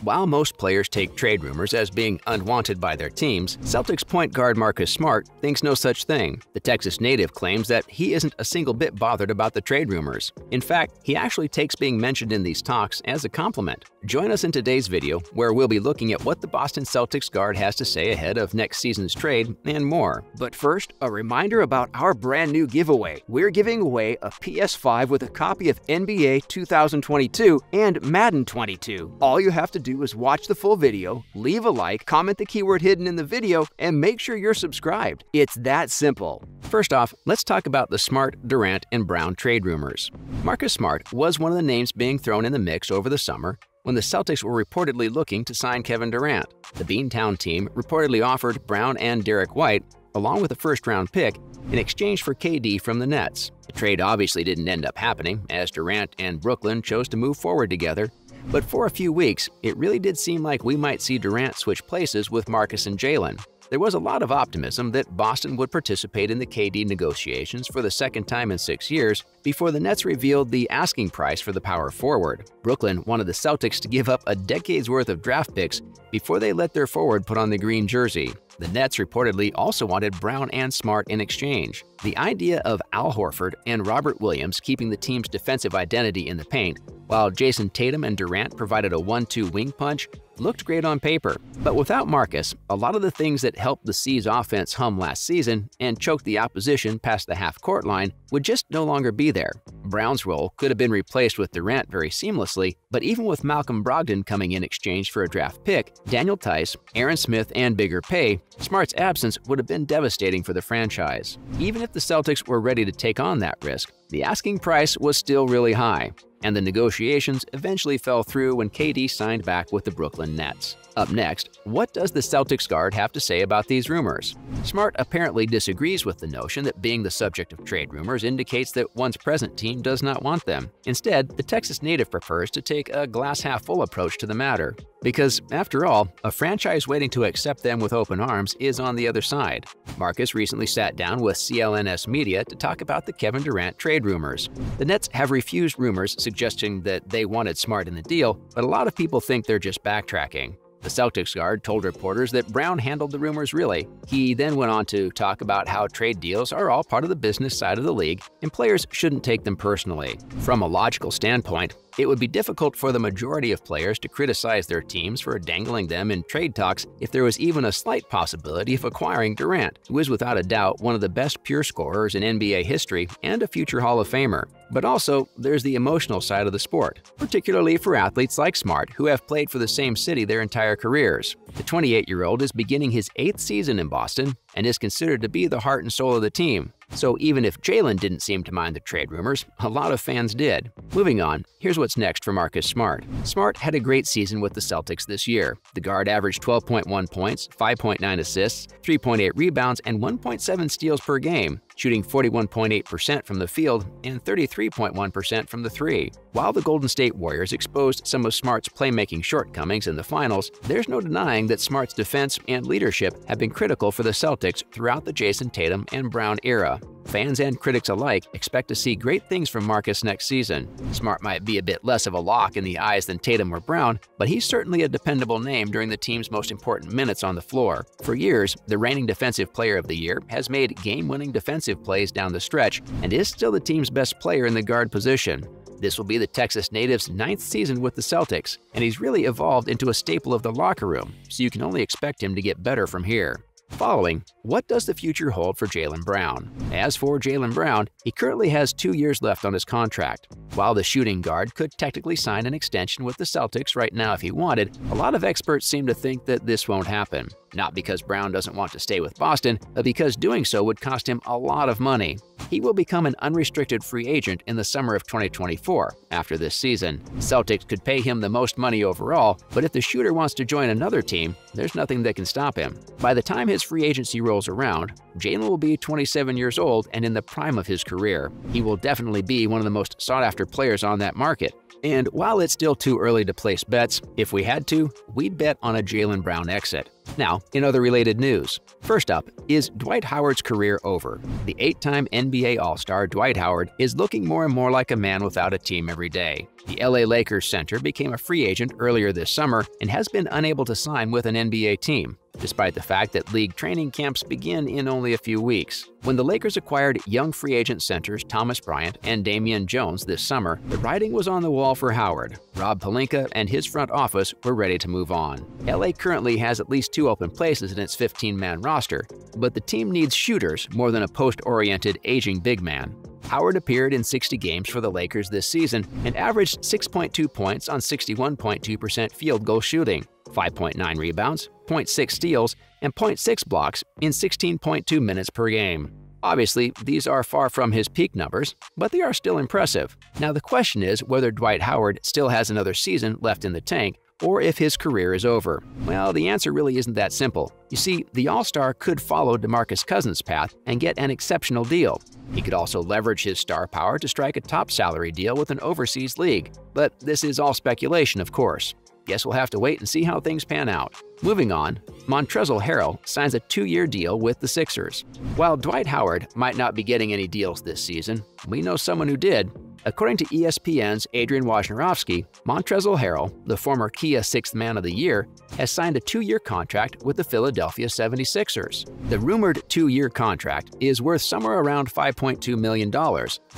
While most players take trade rumors as being unwanted by their teams, Celtics point guard Marcus Smart thinks no such thing. The Texas native claims that he isn't a single bit bothered about the trade rumors. In fact, he actually takes being mentioned in these talks as a compliment. Join us in today's video, where we'll be looking at what the Boston Celtics guard has to say ahead of next season's trade and more. But first, a reminder about our brand new giveaway. We're giving away a PS5 with a copy of NBA 2022 and Madden 22. All you have to do is watch the full video, leave a like, comment the keyword hidden in the video, and make sure you're subscribed. It's that simple. First off, let's talk about the Smart, Durant, and Brown trade rumors. Marcus Smart was one of the names being thrown in the mix over the summer when the Celtics were reportedly looking to sign Kevin Durant. The Beantown team reportedly offered Brown and Derrick White, along with a first-round pick, in exchange for KD from the Nets. The trade obviously didn't end up happening, as Durant and Brooklyn chose to move forward together. But for a few weeks, it really did seem like we might see Durant switch places with Marcus and Jaylen. There was a lot of optimism that Boston would participate in the KD negotiations for the second time in 6 years before the Nets revealed the asking price for the power forward. Brooklyn wanted the Celtics to give up a decade's worth of draft picks before they let their forward put on the green jersey. The Nets reportedly also wanted Brown and Smart in exchange. The idea of Al Horford and Robert Williams keeping the team's defensive identity in the paint, while Jason Tatum and Durant provided a 1-2 wing punch, looked great on paper. But without Marcus, a lot of the things that helped the C's offense hum last season and choked the opposition past the half-court line would just no longer be there. Brown's role could have been replaced with Durant very seamlessly, but even with Malcolm Brogdon coming in exchange for a draft pick, Daniel Tice, Aaron Smith, and bigger pay, Smart's absence would have been devastating for the franchise. Even if the Celtics were ready to take on that risk, the asking price was still really high, and the negotiations eventually fell through when KD signed back with the Brooklyn Nets. Up next, what does the Celtics guard have to say about these rumors? Smart apparently disagrees with the notion that being the subject of trade rumors indicates that one's present team does not want them. Instead, the Texas native prefers to take a glass-half-full approach to the matter. Because, after all, a franchise waiting to accept them with open arms is on the other side. Marcus recently sat down with CLNS Media to talk about the Kevin Durant trade rumors. The Nets have refused rumors suggesting that they wanted Smart in the deal, but a lot of people think they're just backtracking. The Celtics guard told reporters that Brown handled the rumors really. He then went on to talk about how trade deals are all part of the business side of the league and players shouldn't take them personally. From a logical standpoint, it would be difficult for the majority of players to criticize their teams for dangling them in trade talks if there was even a slight possibility of acquiring Durant, who is without a doubt one of the best pure scorers in NBA history and a future Hall of Famer. But also, there's the emotional side of the sport, particularly for athletes like Smart who have played for the same city their entire careers. The 28-year-old is beginning his 8th season in Boston and is considered to be the heart and soul of the team. So even if Jaylen didn't seem to mind the trade rumors, a lot of fans did. Moving on, here's what's next for Marcus Smart. Smart had a great season with the Celtics this year. The guard averaged 12.1 points, 5.9 assists, 3.8 rebounds, and 1.7 steals per game, shooting 41.8% from the field and 33.1% from the three. While the Golden State Warriors exposed some of Smart's playmaking shortcomings in the finals, there's no denying that Smart's defense and leadership have been critical for the Celtics throughout the Jason Tatum and Brown era. Fans and critics alike expect to see great things from Marcus next season. Smart might be a bit less of a lock in the eyes than Tatum or Brown, but he's certainly a dependable name during the team's most important minutes on the floor. For years, the reigning Defensive Player of the Year has made game-winning defensive plays down the stretch and is still the team's best player in the guard position. This will be the Texas native's 9th season with the Celtics, and he's really evolved into a staple of the locker room, so you can only expect him to get better from here. Following, what does the future hold for Jaylen Brown? As for Jaylen Brown, he currently has 2 years left on his contract. While the shooting guard could technically sign an extension with the Celtics right now if he wanted, a lot of experts seem to think that this won't happen. Not because Brown doesn't want to stay with Boston, but because doing so would cost him a lot of money. He will become an unrestricted free agent in the summer of 2024, after this season. Celtics could pay him the most money overall, but if the shooter wants to join another team, there's nothing that can stop him. By the time his free agency rolls around, Jaylen will be 27 years old and in the prime of his career. He will definitely be one of the most sought-after players on that market. And while it's still too early to place bets, if we had to, we'd bet on a Jaylen Brown exit. Now, in other related news, first up, is Dwight Howard's career over? The 8-time NBA All-Star Dwight Howard is looking more and more like a man without a team every day. The LA Lakers center became a free agent earlier this summer and has been unable to sign with an NBA team, despite the fact that league training camps begin in only a few weeks. When the Lakers acquired young free agent centers Thomas Bryant and Damian Jones this summer, the writing was on the wall for Howard. Rob Pelinka and his front office were ready to move on. LA currently has at least 2 open places in its 15-man roster, but the team needs shooters more than a post-oriented aging big man. Howard appeared in 60 games for the Lakers this season and averaged 6.2 points on 61.2% field goal shooting, 5.9 rebounds, 0.6 steals, and 0.6 blocks in 16.2 minutes per game. Obviously, these are far from his peak numbers, but they are still impressive. Now the question is whether Dwight Howard still has another season left in the tank, or if his career is over. Well, the answer really isn't that simple. You see, the All-Star could follow DeMarcus Cousins' path and get an exceptional deal. He could also leverage his star power to strike a top salary deal with an overseas league. But this is all speculation, of course. Guess we'll have to wait and see how things pan out. Moving on, Montrezl Harrell signs a 2-year deal with the Sixers. While Dwight Howard might not be getting any deals this season, we know someone who did. According to ESPN's Adrian Wojnarowski, Montrezl Harrell, the former Kia 6th Man of the Year, has signed a 2-year contract with the Philadelphia 76ers. The rumored 2-year contract is worth somewhere around $5.2 million,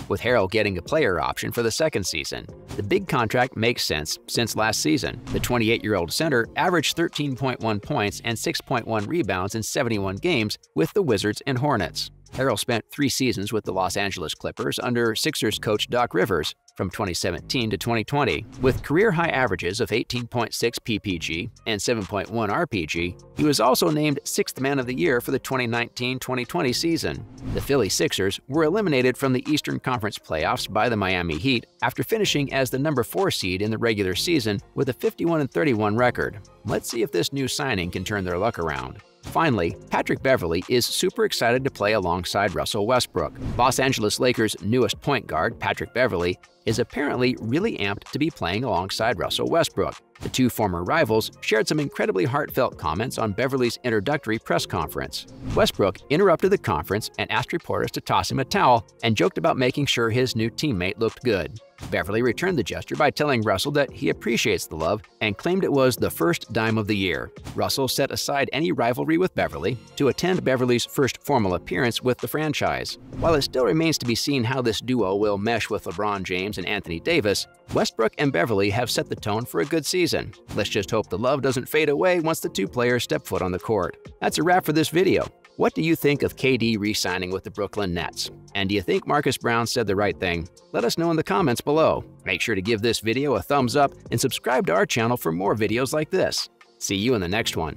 with Harrell getting a player option for the second season. The big contract makes sense since last season. The 28-year-old center averaged 13.1 points and 6.1 rebounds in 71 games with the Wizards and Hornets. Harrell spent 3 seasons with the Los Angeles Clippers under Sixers coach Doc Rivers from 2017 to 2020. With career-high averages of 18.6 PPG and 7.1 RPG, he was also named 6th Man of the Year for the 2019-2020 season. The Philly Sixers were eliminated from the Eastern Conference playoffs by the Miami Heat after finishing as the number 4 seed in the regular season with a 51-31 record. Let's see if this new signing can turn their luck around. Finally, Patrick Beverley is super excited to play alongside Russell Westbrook. Los Angeles Lakers' newest point guard, Patrick Beverley, is apparently really amped to be playing alongside Russell Westbrook. The two former rivals shared some incredibly heartfelt comments on Beverley's introductory press conference. Westbrook interrupted the conference and asked reporters to toss him a towel and joked about making sure his new teammate looked good. Beverley returned the gesture by telling Russell that he appreciates the love and claimed it was the first dime of the year. Russell set aside any rivalry with Beverley to attend Beverley's first formal appearance with the franchise. While it still remains to be seen how this duo will mesh with LeBron James and Anthony Davis, Westbrook and Beverley have set the tone for a good season. Let's just hope the love doesn't fade away once the two players step foot on the court. That's a wrap for this video. What do you think of KD re-signing with the Brooklyn Nets? And do you think Marcus Brown said the right thing? Let us know in the comments below. Make sure to give this video a thumbs up and subscribe to our channel for more videos like this. See you in the next one.